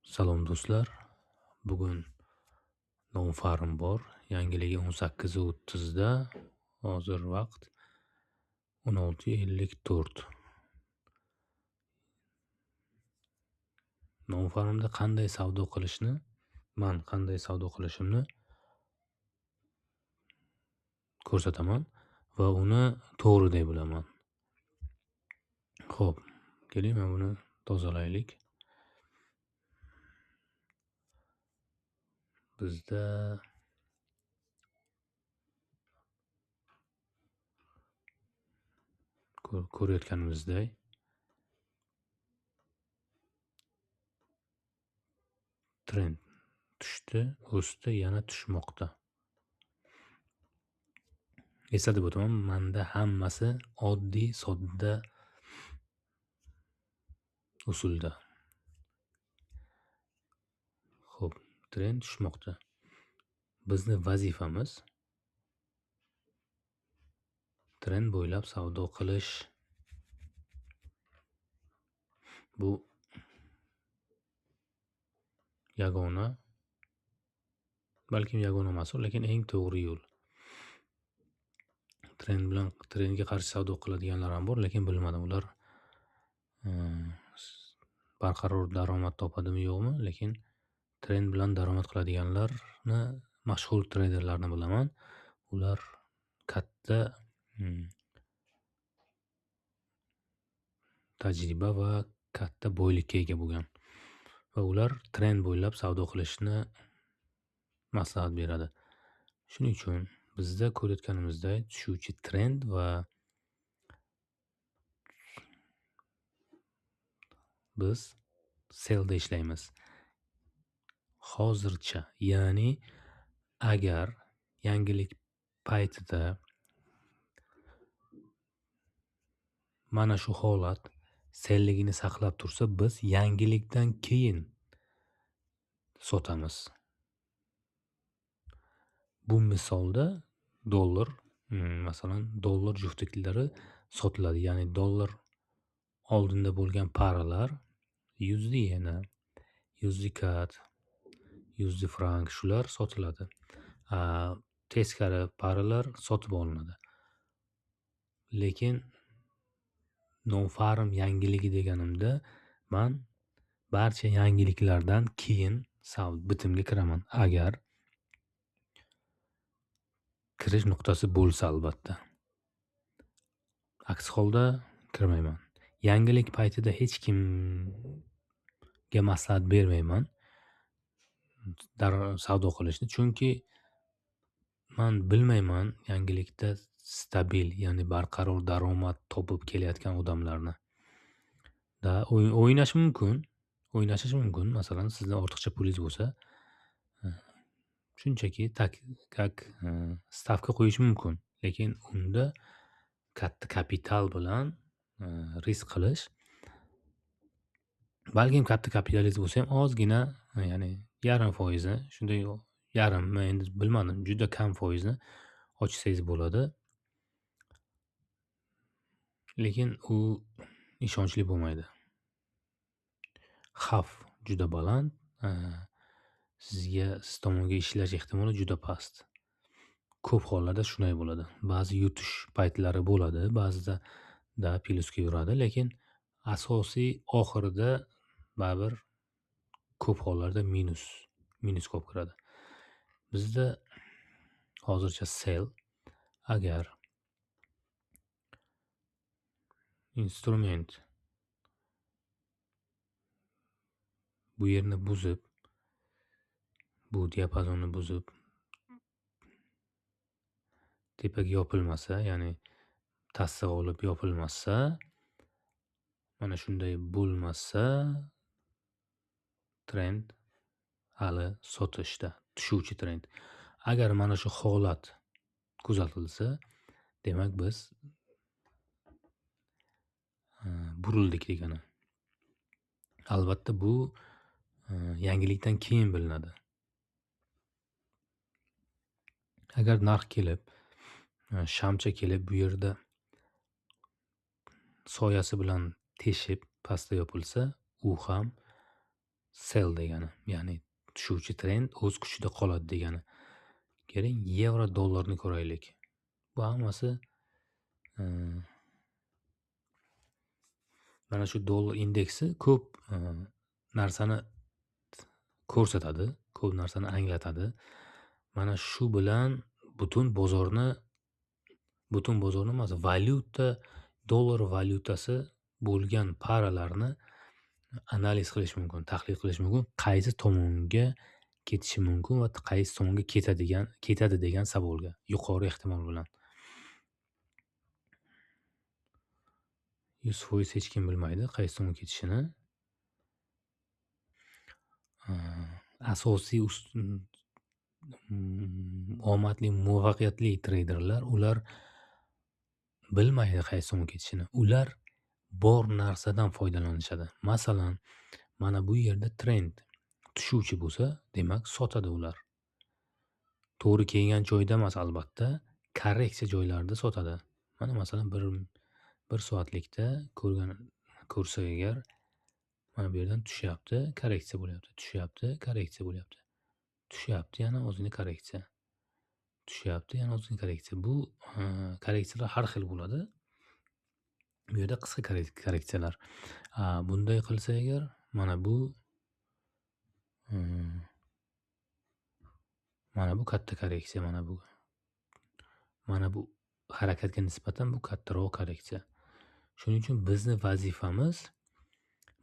Salom do'stlar. Bugun Farm bor. Yangiligi 18:30 da. Hozir vaqt 16:54. Farmda qanday savdo qilishimni ko'rsataman va uni to'g'ri deb bilaman. Xo'p, keling mana buni tozalaylik. Bizda ko'rayotganimizdek trend tushdi, o'sdi, yana tushmoqda. Eslatib o'taman, menda hammasi oddiy, sodda usulda. Xo'p, trend tushmoqda. Bizni vazifamiz trend bo'ylab savdo qilish. Bu yagona, balkim yagona emas, lekin eng to'g'ri yo'l. Trendga qarshi savdo qiladiganlar ham bor, lekin bilmadim ular barqaror daromad topadimi yo'qmi, lekin trend bilan daromad qiladiganlarni, mashhur treyderlarni bilaman. Ular katta tajriba va katta boylikka ega bo'lgan va ular trend bo'ylab savdo qilishni maslahat beradi. Shuning uchun bizda ko'rayotganimizdek tushuvchi trend va biz sellda ishlaymiz. Hozircha, ya'ni agar yangilik paytida mana shu holat selligini saqlab tursa, biz yangilikdan keyin sotamiz. Bu misolda dollar, masalan, dollar juftliklari sotiladi. Ya'ni dollar oldinda bo'lgan paralar USD yena, USD CAD, USD frank shular sotiladi. Teskari paralar sotib olinadi. Lekin Farm yangiligi deganimda man barcha yangiliklardan keyin bitimga kiraman. Agar kirish nuqtasi bo'lsa albatta. Aks holda kirmayman. Yangilik paytida hech kimga maslahat bermayman savdo qilishni, chunki man bilmayman yangilikda stabil, ya'ni barqaror daromad topib kelayotgan odamlarni. O'ynashish mumkin. Masalan, sizda ortiqcha pulingiz bo'lsa, shunchaki stavka qo'yish mumkin. Lekin unda katta kapital bilan risk qilish, balkim katta kapitalingiz bo'lsa ham ozgina, ya'ni 0,5%, shunday yarimmi, endi bilmadim, juda kam foizni ochsangiz bo'ladi. Lekin u ishonchli bo'lmaydi. Xavf juda baland, siz tomonga ishlash ehtimoli juda past. Ko'p hollarda shunday bo'ladi. Ba'zi yutish paytlari bo'ladi, ba'zida plyusga yuradi, lekin asosiy oxirida baribir ko'p hollarda minus ko'p kiradi. Bizda hozircha sell. Agar instrument bu yerni buzib, bu diapazonni buzib tepaga yopilmasa, ya'ni tassig'i olib yopilmasa, mana shunday bo'lmasa, trend hali sotishda, tushuvchi trend. Agar mana shu holat kuzatilsa, demak biz burildik degani. Albatta bu yangilikdan keyin bilinadi. Agar narx kelib, shamcha kelib bu yerda soyasi bilan teshib pastda yopilsa, u ham sell degani, ya'ni tushuvchi trend o'z kuchida qoladi degani. Keling, yevro dollarni ko'raylik. Bu hammasi mana shu dollar indeksi ko'p narsani ko'rsatadi, ko'p narsani anglatadi. Mana shu bilan butun bozorni emas, dollar valyutasi bo'lgan paralarni analiz qilish mumkin, tahlil qilish mumkin. Qaysi tomonga ketishi mumkin va qaysi tomonga ketadi degan savolga, yuqori ehtimol bilan. 100% hech kim bilmaydi qaysi tomonga ketishini. Asosiy omadli, muvaffaqiyatli treyderlar, ular bilmaydi qaysi tomonga ketishini. Ular bor narsadan foydalanishadi. Masalan, mana bu yerda trend tushuvchi bo'lsa, demak sotadi ular. To'g'ri kelgan joyda emas, albatta, korreksiya joylarida sotadi. Mana masalan, bir soatlikda ko'rsak agar, mana bu yerdan tushyapti, korreksiya bo'lyapti, tushyapti, korreksiya bo'lyapti. Tushyapti, yana ozgina korreksiya. Tushyapti, yana ozgina korreksiya. Bu korreksiyalar har xil bo'ladi. Bu yerda qisqa korreksiyalar. Bunday qilsa agar, mana bu katta korreksiya, mana bu harakatga nisbatan bu kattaroq korreksiya. Shuning uchun bizni vazifamiz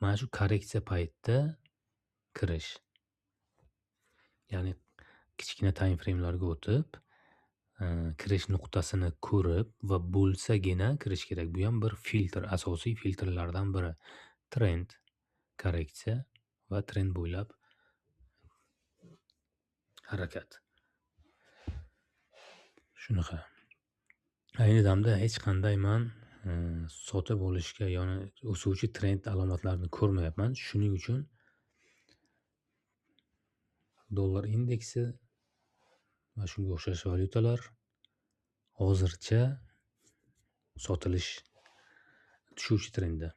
mana shu korreksiya paytida kirish. Ya'ni kichkina time frame'larga o'tib, kirish nuqtasini ko'rib va bo'lsagina kirish kerak. Bu ham bir filtr, asosiy filtrlardan biri. Trend, korreksiya va trend bo'ylab harakat. Shunaqa. Ayni damda hech qanday men sotib olishga, ya'ni o'suvchi trend alomatlarini ko'rmayapman. Shuning uchun dollar indeksi va shunga o'xshash valyutalar hozircha sotilish tushuvchi trendda.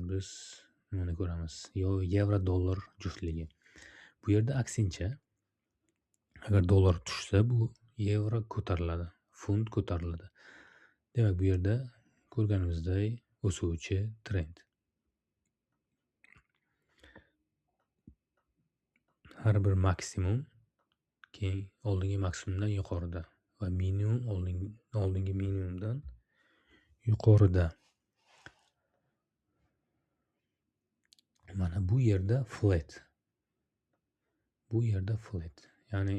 Biz nimani ko'ramiz? Yevro dollar juftligi. Bu yerda aksincha, agar dollar tushsa, bu yevro ko'tariladi, funt ko'tariladi. Demak, bu yerda ko'rganimizdek o'suvchi trend. Har bir maksimum keyin oldingi maksimumdan yuqorida va minimum oldingi minimumdan yuqorida. Mana bu yerda flat. Bu yerda flat. Ya'ni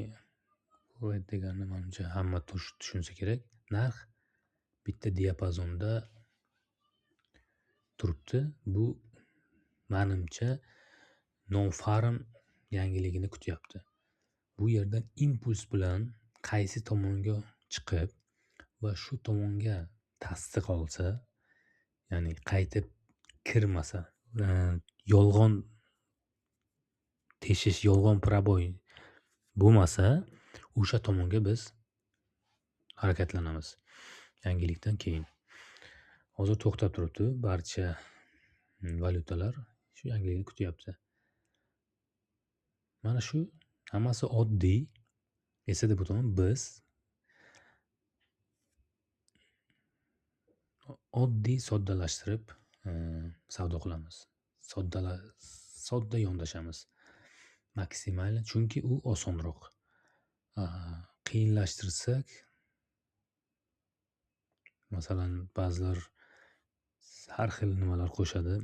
flat degani menimcha hamma tushunsa kerak. Narx bitta diapazonda turibdi. Bu menimcha non-farm yangiligini kutyapti. Bu yerdan impuls bilan qaysi tomonga chiqib va shu tomonga tasdiq olsa, ya'ni qaytib kirmasa, yolg'on teshish, yolg'on proboy bo'lmasa, o'sha tomonga biz harakatlanamiz. Yangilikdan keyin. Hozir to'xtab turibdi, barcha valyutalar shu yangilikni kutyapti. Mana shu hammasi oddiy. Esada tutaman, biz oddiy soddalashtirib savdo qilamiz. Sodda yondashamiz. Maksimal, chunki u osonroq. Qiyinlashtirsak, masalan, ba'zilar har xil nimalar qo'shadi.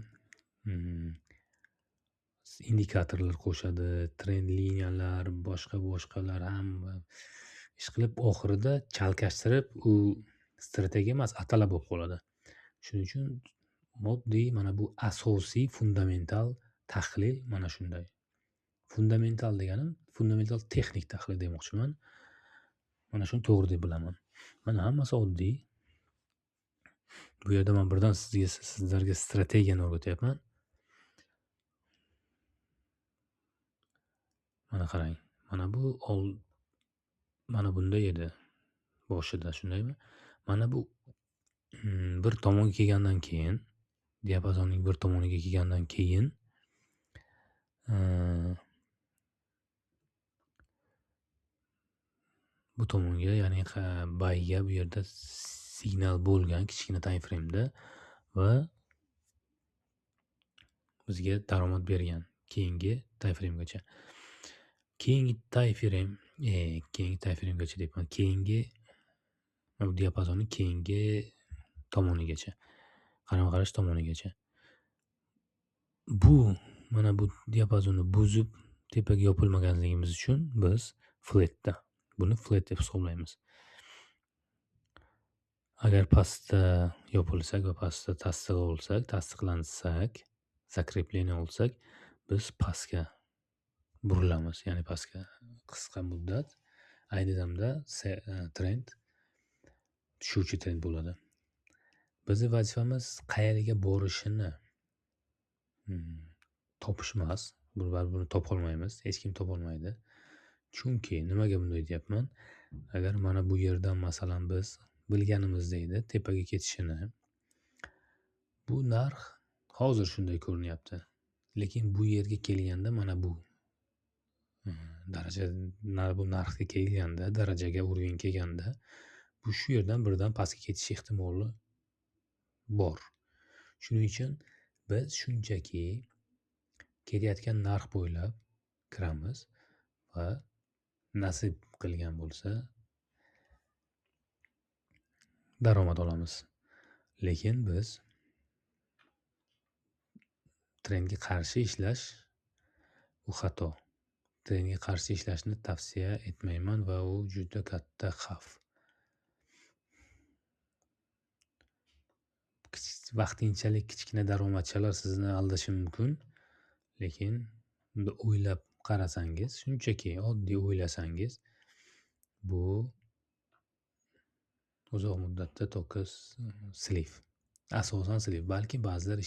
Indikatorlar qo'shadi, trend liniyalar, boshqalar ham ishqilib oxirida chalkashtirib, u strategiya emas, atalab bo'lib qoladi. Shuning uchun moddiy, mana bu asosiy fundamental tahlil mana shunday. Fundamental deganim, fundamental texnik tahlil demoqchiman. Mana shuni to'g'ri deb bilaman. Mana hammasi oddiy. Bu yerda men birdan sizlarga strategiyani o'rgatyapman. Mana qarang. Mana bunday edi boshida, shundaymi? Mana bu bir tomonga kelgandan keyin diapazonning bir tomoniga kelgandan keyin bu tomonga, ya'ni bayga bu yerda signal bo'lgan kichkina time frameda va bizga daromad bergan keyingi time framgacha. Keyingi time framgacha deyapman. Keyingi bu diapazonning keyingi tomonigacha, qarama-qarash tomonigacha. Mana bu diapazonni buzib tepaga yopilmaganligimiz uchun biz buni flat deb hisoblaymiz. Agar pastda yopilsak va pastda tasdiqlansak, zakreplение olsak, biz pastga burilamiz. Ya'ni pastga qisqa muddat, ayni damda trend tushuvchi trend bo'ladi. Bizning vazifamiz qayerga borishini topish emas. Buni topolmaymiz, hech kim topolmaydi. Chunki nimaga bunday deyapman? Agar mana bu yerdan masalan biz bilganimizdek tepaga ketishini, bu narx hozir shunday ko'rinyapti. Lekin bu yerga kelganda mana bu bu narxga kelganda, darajaga uровень kelganda, bu shu yerdan birdan pastga ketish ehtimoli bor. Shuning uchun biz shunchaki kelayotgan narx bo'ylab kiramiz va nasib qilgan bo'lsa daromad olamiz. Lekin biz trendga qarshi ishlash u xato. Trendga qarshi ishlashni tavsiya etmayman va u juda katta xavf. Vaqtinchalik kichkina daromadchalar sizni aldashi mumkin, lekin o'ylab qarasangiz, shunchaki oddiy o'ylasangiz, bu uzoq muddatda to'kis sliv. Asosan sliv. Balki ba'zilar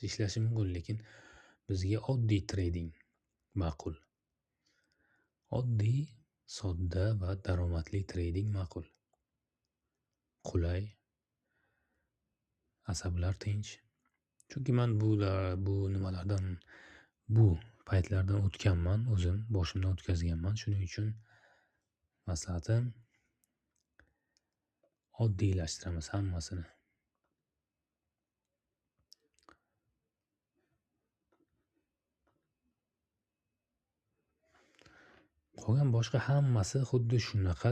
ishlashi mumkin, lekin bizga oddiy trading ma'qul. Oddiy, sodda va daromadli trading ma'qul. Qulay, asablar tinch. Chunki men bu nimalardan, bu paytlardan o'tganman, o'zim boshimdan o'tkazganman. Shuning uchun maslahatim oddiylashtiramiz hammasini. Qolgan boshqa hammasi xuddi shunaqa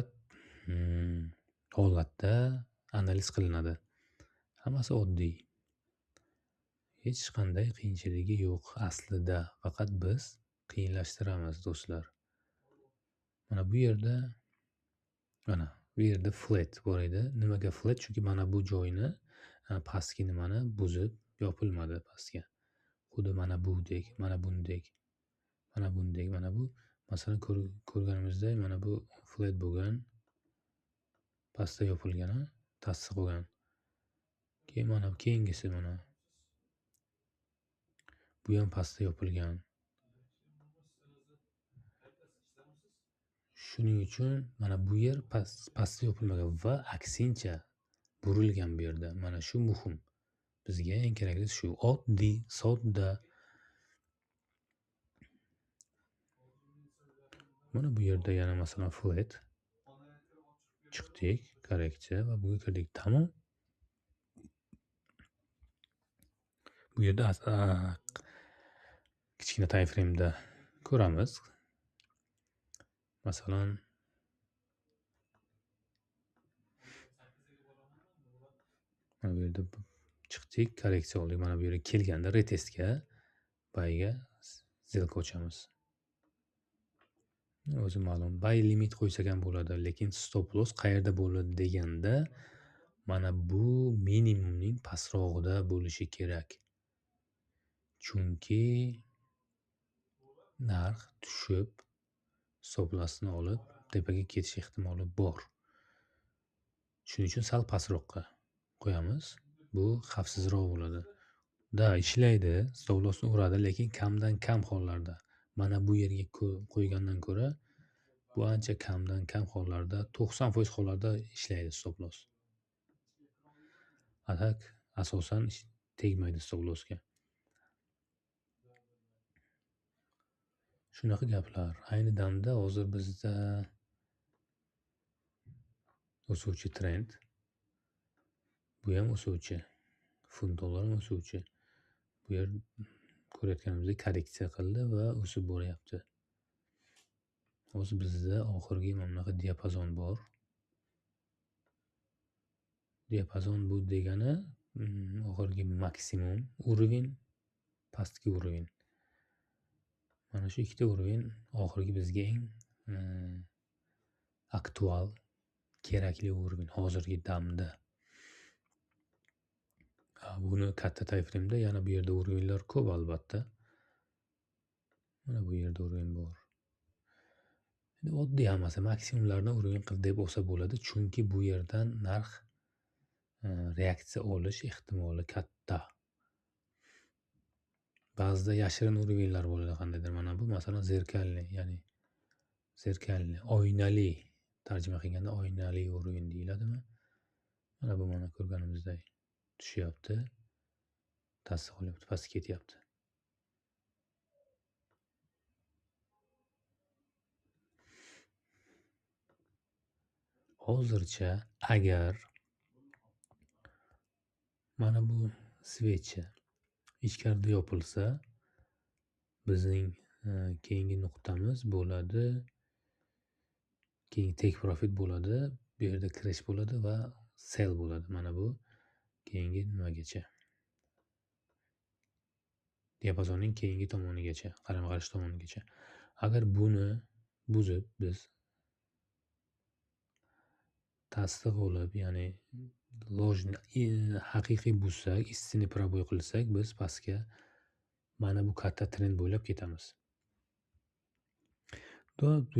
holatda analiz qilinadi. Hammasi oddiy. Hech qanday qiyinchiligi yo'q aslida. Faqat biz qiyinlashtiramiz, do'stlar. Mana bu yerda flat bor edi. Nimaga flat? Chunki mana bu joyni pastki nimani buzib yopilmadi pastga. Xuddi mana bundek, mana bu masalan ko'rganimizdek, mana bu flat bo'lgan, pastda yopilgan, tasdiq bo'lgan. Keyin mana keyingisi mana bu ham pastda yopilgan. Shuning uchun mana bu yer pastda yopilmagan va aksincha burilgan bu yerda. Mana shu muhim. Bizga eng keraklisi shu oddiy, sodda. Mana bu yerda yana masalan flat chiqdik, korreksiya va bunga kirdik. Tamom. Bu yerda kichkina time frameda ko'ramiz. Masalan mana bu yerda chiqdik, korreksiya oldik. Mana bu yerga kelganda retestga bayga zilka ochamiz. O'zi ma'lum, bay limit qo'ysak ham bo'ladi, lekin stop loss qayerda bo'ladi deganda mana bu minimumning pastrog'ida bo'lishi kerak. Chunki narx tushib stop lossni olib tepaga ketish ehtimoli bor. Shuning uchun sal pastroqqa qo'yamiz. Bu xavfsizroq bo'ladi. Ishlaydi, stop lossni uradi, lekin kamdan kam hollarda. Mana bu yerga qo'ygandan ko'ra bu ancha kamdan kam hollarda, 90% hollarda ishlaydi stop loss. Asosan tegmaydi stop lossga. Shunaqa gaplar. Ayni damda hozir bizda o'suvchi trend, bu ham o'suvchi. Funt dollar ham o'suvchi. Bu yer ko'rayotganimizdek korreksiya qildi va o'sib boryapti. Hozir bizda oxirgi mana bunaqa diapazon bor. Diapazon bu degani oxirgi maksimum уровень, pastki уровень. Mana shu ikkita уровень oxirgi bizga eng aktual, kerakli уровень hozirgi damda. Buni katta time frame'da yana bu yerda уровеньlar ko'p albatta. Mana bu yerda уровень bor. Oddiy hammasi maksimumlarni уровень qil deb olsa bo'ladi, chunki bu yerdan narx reaksiya olish ehtimoli katta. Ba'zida yashirin уровеньlar bo'ladi qandaydir. Mana bu masalan zerkalniy, ya'ni zerkalniy, oynali, tarjima qilganda oynali уровень deyiladimi? Mana bu mana ko'rganimizdek tushyapti, tasdiq qilyapti, pastga ketyapti. Hozircha agar mana bu svecha ichkarida yopilsa, bizning keyingi nuqtamiz bo'ladi, keyin take profit bo'ladi, bu yerda crash bo'ladi va sell bo'ladi. Mana bu keyingi nimagacha? Diapazonning keyingi tomonigacha, qarama-qarshi tomonigacha. Agar buni buzib biz tasdiq olib, ya'ni haqiqiy buzsak, istini proboy qilsak, biz pastga mana bu katta trend bo'ylab ketamiz. Bu